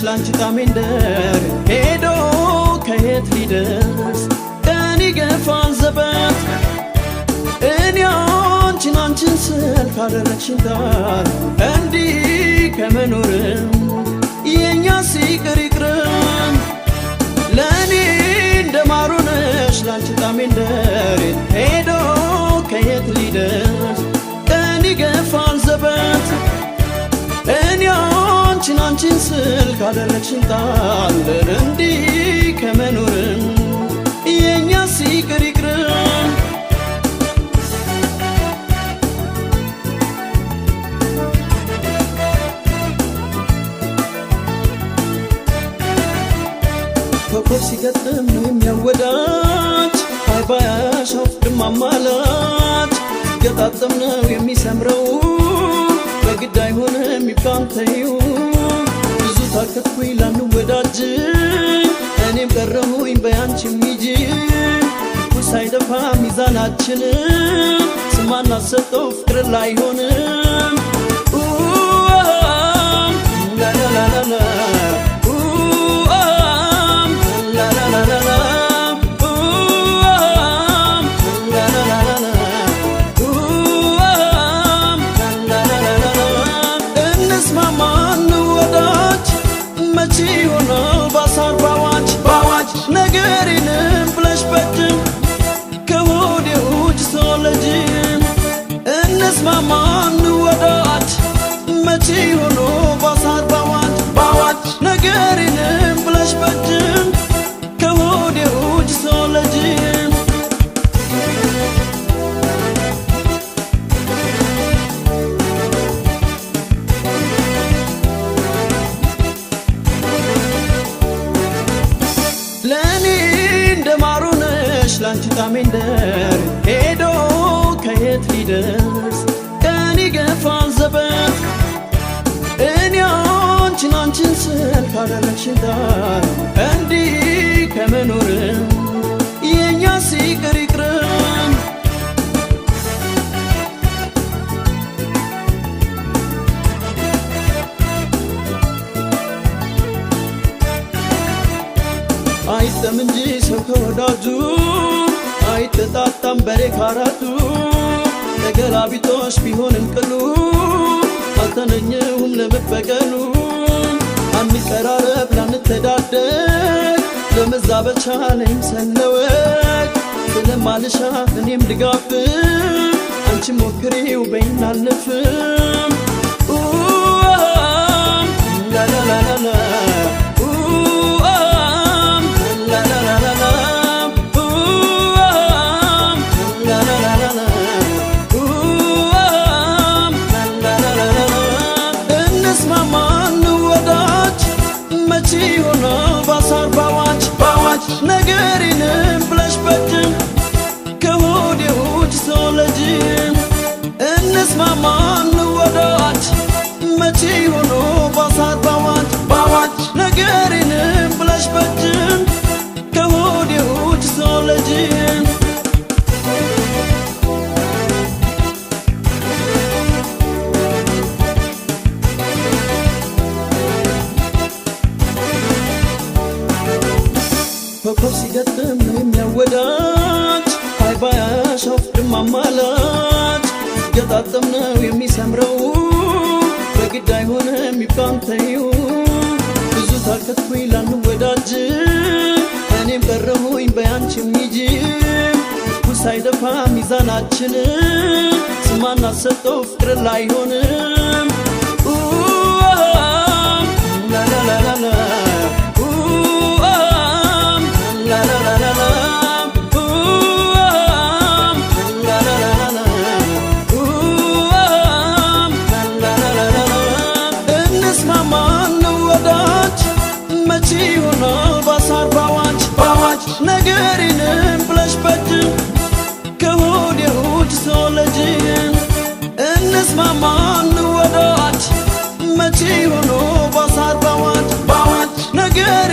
ላንቺ ጣሜንደር ሄዶ ከየት ሊደርስ ቀን ይገፋል ዘበት እኔ አንቺን ስል ካደረግሽኝ ጣር እንዲህ ከመኖርም የኛ ሲቅር ይቅርም ለኔ እንደማሩ ነሽ ላንቺ ጣሜንደር ሄዶ ከየት ሊደርስ ቀን ይገፋል ዘበት እኔ አንቺን ስል ካደረግሽኝ ጣር እንዲህ ከመኖርም የኛ ሲቅር ይቅርም ኮኮብ ሲገጥም የሚያወዳጅ ባያሻው ድማማላች ሲገጣጠም ነው የሚሰምረው በግድ አይሆንም ይባንተዩ ብዙ ታከትኩኝ ላንወዳጅ እኔም ቀረሁኝ በያንቺ ሚጂ ሳይደፋ ሚዛናችን ስማና ሰጠው ፍቅር ላይሆንም ላላላላ ነገሬንም ብለሽ በጅም ከሆዴ ውጭ ሶለጅም እንስማማ እንወዳጅ መቼ ሆኖ ባሳር ባዋጅ ነገሬንም ብለሽ በጅም ከሆዴ ውጭ ሶለጅም ለኔ እንደማሩ ነሽ ላንቺ ጣሜንደር ሄዶ ከየት ሊደርስ ቀን ይገፋል ዘበት እኔ አንቺን ስል ካደረግሽኝ ጣር እንዲህ ከመኖርም የኛ ሲቅር ይቅርም አይተም እንጂ ሰው ከወዳጁ አይተጣጣም በሬ ካራቱ ተገላቢጦሽ ቢሆንም ቅሉ አልተነኘሁም ለመበቀሉ አንቀራረብ ላንተዳደግ ለመዛበቻ ለይምሰለወቅ ስለማልሻ እኔም ድጋፍ አንቺ ሞክሬው በይን አልነፍም ላላላላ ሆኖ ባሳር ባዋጅ ነገሬንም ብለሽ በጅም ከሆዴ ውጭ ሶለጅም እንስማማ እንወዳጅ መቼ ሆኖ ባሳር ባዋጅ ነገሬንም ብለሽ በጅም ከሆዴ ውጭ ሶለጅም ኮኮብ ሲገጥም ነው የሚያወዳጅ ባያሻው ድማማላች ሲገጣጠም ነው የሚሰምረው በግድ አይሆንም ይባንተዩ ብዙ ታከትኩኝ ላንወዳጅ እኔም ቀረሁኝ በያንቺ ሚጂ ሳይደፋ ሚዛናችን ስማና ሰጠው ፍቅር ላይሆንም ላላላላ መቼ ሆኖ ባሳር ባዋጅ ነገሬንም ብለሽ በጅም ከሆዴ ውጭ ሶለጅም እንስማማ እንወዳጅ መቼ ሆኖ ባሳር ባዋጅ ነገሬ